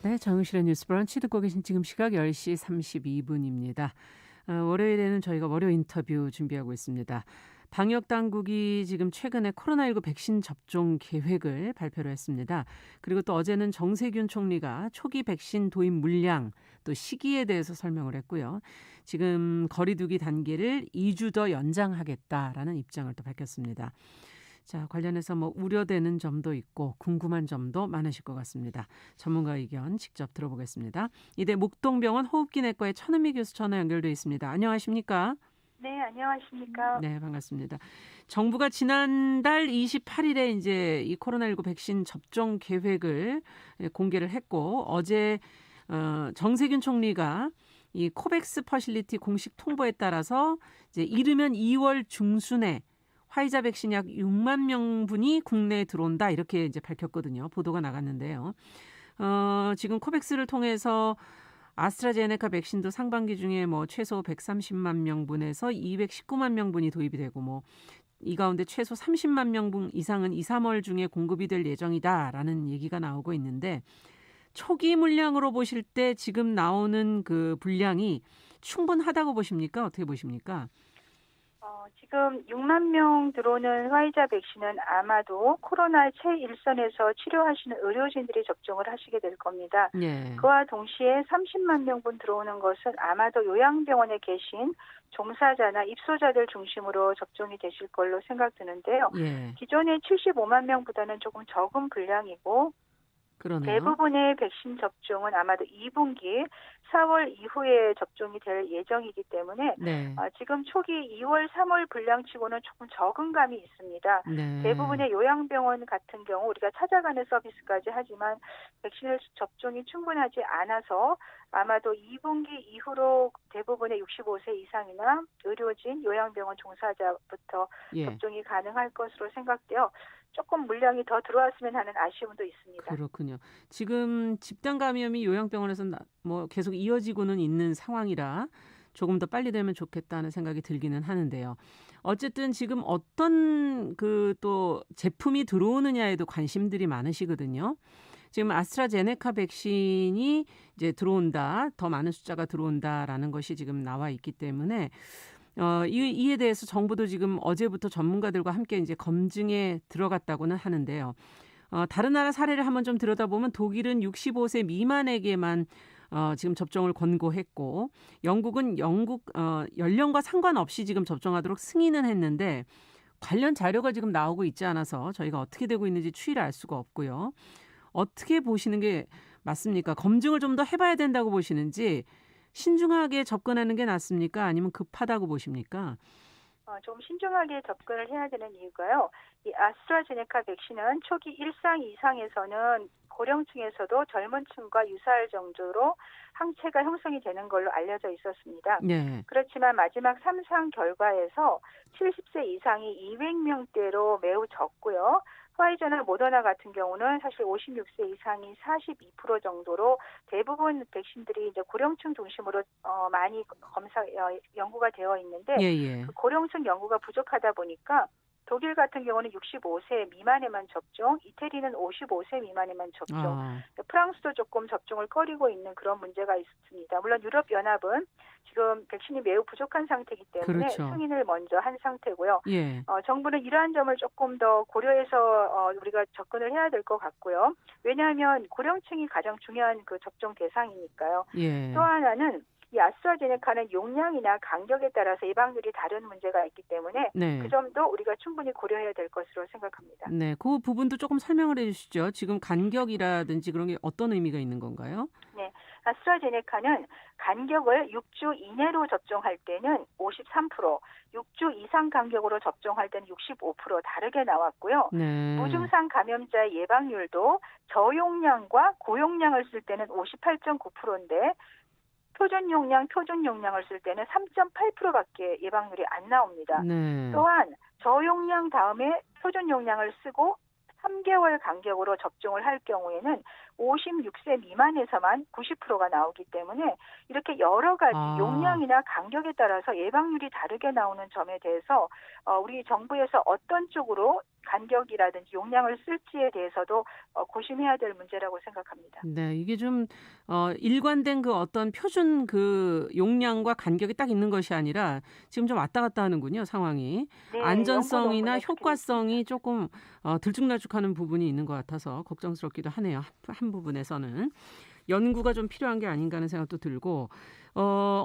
네, 정용실의 뉴스 브런치 듣고 계신 지금 시각 10시 32분입니다. 월요일에는 저희가 월요 인터뷰 준비하고 있습니다. 방역 당국이 지금 최근에 코로나19 백신 접종 계획을 발표를 했습니다. 그리고 또 어제는 정세균 총리가 초기 백신 도입 물량 또 시기에 대해서 설명을 했고요. 지금 거리 두기 단계를 2주 더 연장하겠다라는 입장을 또 밝혔습니다. 자, 관련해서 우려되는 점도 있고 궁금한 점도 많으실 것 같습니다. 전문가 의견 직접 들어보겠습니다. 이대 목동병원 호흡기내과의 천은미 교수 전화 연결돼 있습니다. 안녕하십니까? 네, 안녕하십니까? 네, 반갑습니다. 정부가 지난달 28일에 이제 이 코로나19 백신 접종 계획을 공개를 했고 어제 정세균 총리가 이 코백스 퍼실리티 공식 통보에 따라서 이제 이르면 2월 중순에 화이자 백신 약 6만 명분이 국내에 들어온다 이렇게 이제 밝혔거든요. 보도가 나갔는데요. 지금 코백스를 통해서 아스트라제네카 백신도 상반기 중에 최소 130만 명분에서 219만 명분이 도입이 되고 이 가운데 최소 30만 명분 이상은 2, 3월 중에 공급이 될 예정이다라는 얘기가 나오고 있는데 초기 물량으로 보실 때 지금 나오는 그 분량이 충분하다고 보십니까? 어떻게 보십니까? 지금 6만 명 들어오는 화이자 백신은 아마도 코로나 최일선에서 치료하시는 의료진들이 접종을 하시게 될 겁니다. 네. 그와 동시에 30만 명분 들어오는 것은 아마도 요양병원에 계신 종사자나 입소자들 중심으로 접종이 되실 걸로 생각드는데요. 예. 기존의 75만 명보다는 조금 적은 분량이고 그러네요. 대부분의 백신 접종은 아마도 2분기 4월 이후에 접종이 될 예정이기 때문에 네. 지금 초기 2월, 3월 분량치고는 조금 적은 감이 있습니다. 네. 대부분의 요양병원 같은 경우 우리가 찾아가는 서비스까지 하지만 백신을 접종이 충분하지 않아서 아마도 2분기 이후로 대부분의 65세 이상이나 의료진, 요양병원 종사자부터 예. 접종이 가능할 것으로 생각되어 조금 물량이 더 들어왔으면 하는 아쉬움도 있습니다. 그렇군요. 지금 집단 감염이 요양병원에서 계속 이어지고는 있는 상황이라 조금 더 빨리 되면 좋겠다는 생각이 들기는 하는데요. 어쨌든 지금 어떤 또 제품이 들어오느냐에도 관심들이 많으시거든요. 지금 아스트라제네카 백신이 이제 들어온다, 더 많은 숫자가 들어온다라는 것이 지금 나와 있기 때문에 이에 대해서 정부도 지금 어제부터 전문가들과 함께 이제 검증에 들어갔다고는 하는데요. 다른 나라 사례를 한번 좀 들여다보면 독일은 65세 미만에게만 지금 접종을 권고했고 영국은 연령과 상관없이 지금 접종하도록 승인은 했는데 관련 자료가 지금 나오고 있지 않아서 저희가 어떻게 되고 있는지 추이를 알 수가 없고요. 어떻게 보시는 게 맞습니까? 검증을 좀 더 해봐야 된다고 보시는지 신중하게 접근하는 게 낫습니까? 아니면 급하다고 보십니까? 좀 신중하게 접근을 해야 되는 이유가요. 이 아스트라제네카 백신은 초기 1상 이상에서는 고령층에서도 젊은 층과 유사할 정도로 항체가 형성이 되는 걸로 알려져 있었습니다. 네. 그렇지만 마지막 3상 결과에서 70세 이상이 200명대로 매우 적고요. 화이자나 모더나 같은 경우는 사실 56세 이상이 42% 정도로 대부분 백신들이 이제 고령층 중심으로 많이 연구가 되어 있는데 예. 그 고령층 연구가 부족하다 보니까 독일 같은 경우는 65세 미만에만 접종, 이태리는 55세 미만에만 접종, 프랑스도 조금 접종을 꺼리고 있는 그런 문제가 있습니다. 물론 유럽연합은 지금 백신이 매우 부족한 상태이기 때문에 그렇죠. 승인을 먼저 한 상태고요. 예. 정부는 이러한 점을 조금 더 고려해서 우리가 접근을 해야 될 것 같고요. 왜냐하면 고령층이 가장 중요한 그 접종 대상이니까요. 예. 또 하나는 이 아스트라제네카는 용량이나 간격에 따라서 예방률이 다른 문제가 있기 때문에 네. 그 점도 우리가 충분히 고려해야 될 것으로 생각합니다. 네, 그 부분도 조금 설명을 해 주시죠. 지금 간격이라든지 그런 게 어떤 의미가 있는 건가요? 네, 아스트라제네카는 간격을 6주 이내로 접종할 때는 53%, 6주 이상 간격으로 접종할 때는 65% 다르게 나왔고요. 네. 무증상 감염자의 예방률도 저용량과 고용량을 쓸 때는 58.9%인데 표준 용량을 쓸 때는 3.8%밖에 예방률이 안 나옵니다. 네. 또한 저용량 다음에 표준 용량을 쓰고 3개월 간격으로 접종을 할 경우에는 56세 미만에서만 90%가 나오기 때문에 이렇게 여러 가지 용량이나 간격에 따라서 예방률이 다르게 나오는 점에 대해서 우리 정부에서 어떤 쪽으로 간격이라든지 용량을 쓸지에 대해서도 고심해야 될 문제라고 생각합니다. 네, 이게 좀 일관된 그 어떤 표준 그 용량과 간격이 딱 있는 것이 아니라 지금 좀 왔다 갔다 하는군요, 상황이. 네, 연구 안전성이나 논문에 그렇게 돼 있습니다. 효과성이 조금 들쭉날쭉하는 부분이 있는 것 같아서 걱정스럽기도 하네요. 한 부분에서는. 연구가 좀 필요한 게 아닌가 하는 생각도 들고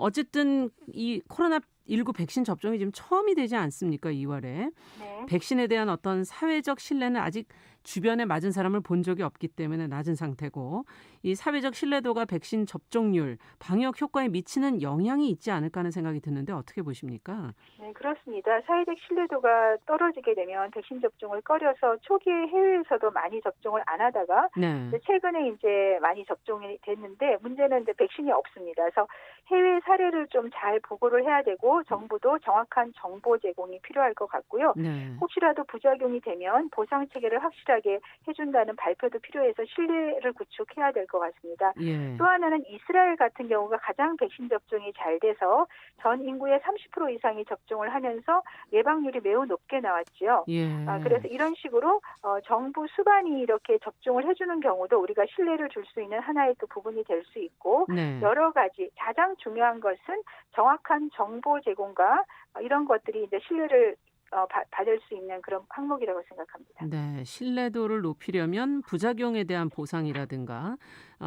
어쨌든 이 코로나19 백신 접종이 지금 처음이 되지 않습니까? 2월에. 네. 백신에 대한 어떤 사회적 신뢰는 아직 주변에 맞은 사람을 본 적이 없기 때문에 낮은 상태고 이 사회적 신뢰도가 백신 접종률, 방역 효과에 미치는 영향이 있지 않을까 하는 생각이 드는데 어떻게 보십니까? 네, 그렇습니다. 사회적 신뢰도가 떨어지게 되면 백신 접종을 꺼려서 초기에 해외에서도 많이 접종을 안 하다가 네. 최근에 이제 많이 접종이 됐는데 문제는 이제 백신이 없습니다. 그래서 해외 사례를 좀 잘 보고를 해야 되고 정부도 정확한 정보 제공이 필요할 것 같고요. 네. 혹시라도 부작용이 되면 보상 체계를 확실하게 해준다는 발표도 필요해서 신뢰를 구축해야 될 것 같습니다. 예. 또 하나는 이스라엘 같은 경우가 가장 백신 접종이 잘 돼서 전 인구의 30% 이상이 접종을 하면서 예방률이 매우 높게 나왔지요. 예. 그래서 이런 식으로 정부 수반이 이렇게 접종을 해주는 경우도 우리가 신뢰를 줄 수 있는 하나의 또 부분이 될 수 있고 네. 여러 가지 가장 중요한 것은 정확한 정보 제공과 이런 것들이 이제 신뢰를 받을 수 있는 그런 항목이라고 생각합니다. 네, 신뢰도를 높이려면 부작용에 대한 보상이라든가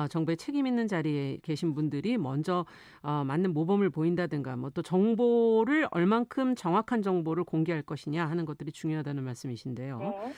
정부의 책임 있는 자리에 계신 분들이 먼저 맞는 모범을 보인다든가 뭐 또 정보를 얼만큼 정확한 정보를 공개할 것이냐 하는 것들이 중요하다는 말씀이신데요. 네.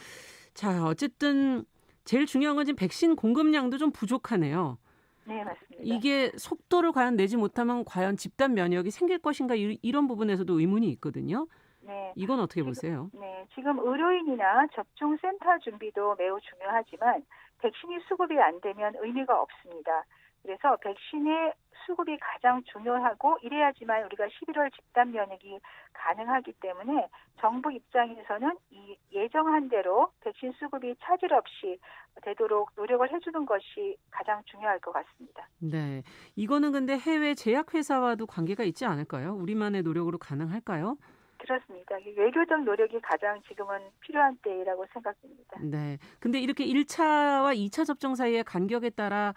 자, 어쨌든 제일 중요한 건 지금 백신 공급량도 좀 부족하네요. 네, 맞습니다. 이게 속도를 과연 내지 못하면 과연 집단 면역이 생길 것인가 이런 부분에서도 의문이 있거든요. 네. 이건 어떻게 지금, 보세요? 지금 의료인이나 접종센터 준비도 매우 중요하지만 백신이 수급이 안 되면 의미가 없습니다. 그래서 백신의 수급이 가장 중요하고 이래야지만 우리가 11월 집단 면역이 가능하기 때문에 정부 입장에서는 이 예정한 대로 백신 수급이 차질 없이 되도록 노력을 해주는 것이 가장 중요할 것 같습니다. 네. 이거는 근데 해외 제약회사와도 관계가 있지 않을까요? 우리만의 노력으로 가능할까요? 그렇습니다. 외교적 노력이 가장 지금은 필요한 때라고 생각됩니다. 네. 근데 이렇게 1차와 2차 접종 사이의 간격에 따라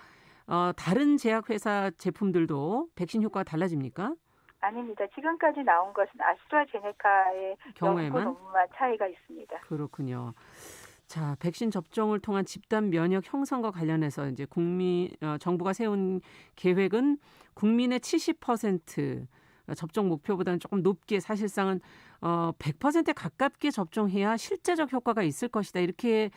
다른 제약회사 제품들도 백신 효과가 달라집니까? 아닙니다. 지금까지 나온 것은 아스트라제네카의 연구 경우에만? 논문만 차이가 있습니다. 그렇군요. 자, 백신 접종을 통한 집단 면역 형성과 관련해서 이제 정부가 세운 계획은 국민의 70% 접종 목표보다는 조금 높게 사실상은 100%에 가깝게 접종해야 실제적 효과가 있을 것이다. 이렇게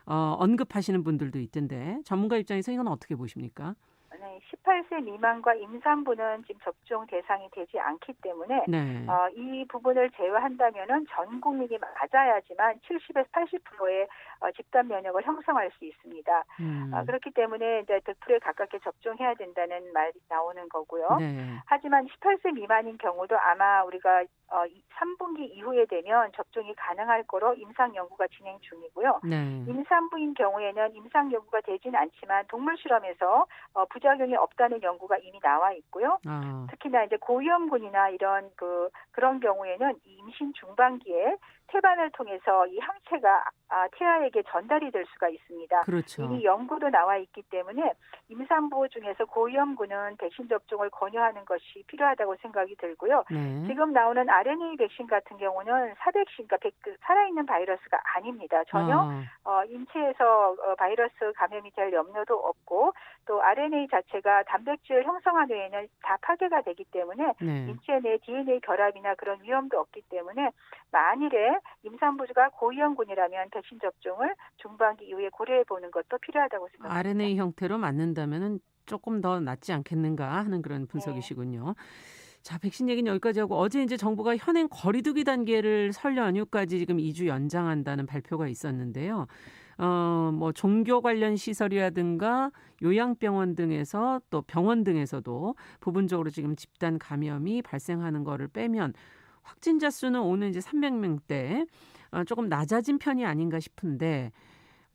언급하시는 분들도 있던데 전문가 입장에서 이건 어떻게 보십니까? 네, 18세 미만과 임산부는 지금 접종 대상이 되지 않기 때문에 네. 이 부분을 제외한다면은 전 국민이 맞아야지만 70에서 80%의 집단 면역을 형성할 수 있습니다. 그렇기 때문에 이제 100%에 가깝게 접종해야 된다는 말이 나오는 거고요. 네. 하지만 18세 미만인 경우도 아마 우리가 3분기 이후에 되면 접종이 가능할 거로 임상 연구가 진행 중이고요. 네. 임산부인 경우에는 임상 연구가 되지는 않지만 동물 실험에서 부작용이 없다는 연구가 이미 나와 있고요. 특히나 이제 고위험군이나 이런 그런 경우에는 이 임신 중반기에 태반을 통해서 이 항체가 태아에게 전달이 될 수가 있습니다. 그렇죠. 이미 연구도 나와 있기 때문에 임산부 중에서 고위험군은 백신 접종을 권유하는 것이 필요하다고 생각이 들고요. 네. 지금 나오는 RNA 백신 같은 경우는 사백신, 그러니까 살아있는 바이러스가 아닙니다. 전혀 인체에서 바이러스 감염이 될 염려도 없고 또 RNA 자체가 단백질 형성한 외에는 다 파괴가 되기 때문에 네. 인체 내 DNA 결합이나 그런 위험도 없기 때문에 만일에 임산부가 고위험군이라면 백신 접종을 중반기 이후에 고려해 보는 것도 필요하다고 생각합니다. RNA 형태로 맞는다면은 조금 더 낫지 않겠는가 하는 그런 네. 분석이시군요. 자, 백신 얘기는 여기까지 하고 어제 이제 정부가 현행 거리두기 단계를 설 연휴까지 지금 2주 연장한다는 발표가 있었는데요. 뭐 종교 관련 시설이라든가 요양병원 등에서 또 병원 등에서도 부분적으로 지금 집단 감염이 발생하는 거를 빼면 확진자 수는 오늘 이제 300명대 조금 낮아진 편이 아닌가 싶은데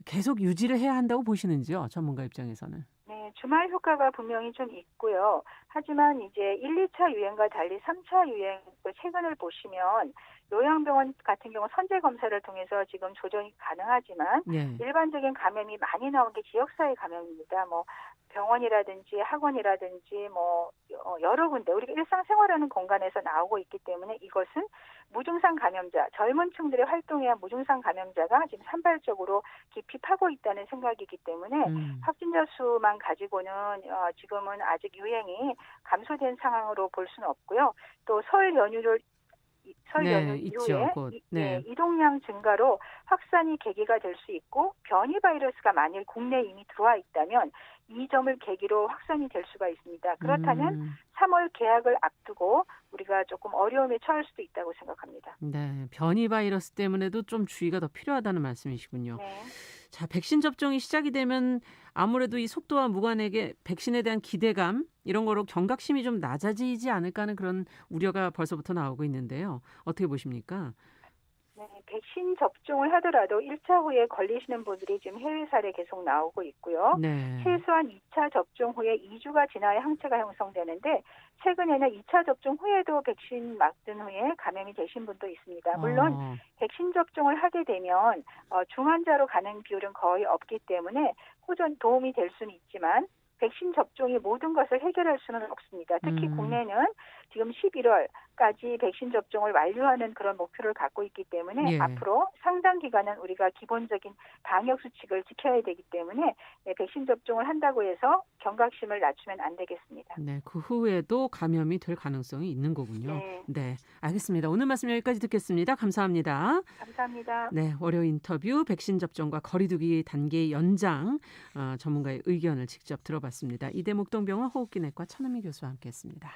계속 유지를 해야 한다고 보시는지요? 전문가 입장에서는. 네, 주말 효과가 분명히 좀 있고요. 하지만 이제 1, 2차 유행과 달리 3차 유행 최근을 보시면 요양병원 같은 경우 선제 검사를 통해서 지금 조정이 가능하지만 네. 일반적인 감염이 많이 나온 게 지역사회 감염입니다. 뭐 병원이라든지 학원이라든지 뭐 여러 군데 우리가 일상생활하는 공간에서 나오고 있기 때문에 이것은 무증상 감염자, 젊은 층들의 활동에 한 무증상 감염자가 지금 산발적으로 깊이 파고 있다는 생각이기 때문에 확진자 수만 가지고는 지금은 아직 유행이 감소된 상황으로 볼 수는 없고요. 또 설 연휴 네, 이후에 있죠. 곧. 네. 이동량 증가로 확산이 계기가 될 수 있고 변이 바이러스가 만일 국내에 이미 들어와 있다면 이 점을 계기로 확산이 될 수가 있습니다. 그렇다면 3월 개학을 앞두고 우리가 조금 어려움에 처할 수도 있다고 생각합니다. 네, 변이 바이러스 때문에도 좀 주의가 더 필요하다는 말씀이시군요. 네. 자, 백신 접종이 시작이 되면 아무래도 이 속도와 무관하게 백신에 대한 기대감 이런 거로 경각심이 좀 낮아지지 않을까 하는 그런 우려가 벌써부터 나오고 있는데요. 어떻게 보십니까? 네, 백신 접종을 하더라도 1차 후에 걸리시는 분들이 지금 해외 사례 계속 나오고 있고요. 네. 최소한 2차 접종 후에 2주가 지나야 항체가 형성되는데 최근에는 2차 접종 후에도 백신 맞은 후에 감염이 되신 분도 있습니다. 물론 백신 접종을 하게 되면 중환자로 가는 비율은 거의 없기 때문에 호전 도움이 될 수는 있지만 백신 접종이 모든 것을 해결할 수는 없습니다. 특히 국내는 지금 11월까지 백신 접종을 완료하는 그런 목표를 갖고 있기 때문에 예. 앞으로 상당 기간은 우리가 기본적인 방역 수칙을 지켜야 되기 때문에 백신 접종을 한다고 해서 경각심을 낮추면 안 되겠습니다. 네, 그 후에도 감염이 될 가능성이 있는 거군요. 네. 네, 알겠습니다. 오늘 말씀 여기까지 듣겠습니다. 감사합니다. 감사합니다. 네, 월요 인터뷰 백신 접종과 거리두기 단계 연장 전문가의 의견을 직접 들어봤습니다. 이대목동병원 호흡기내과 천은미 교수와 함께했습니다.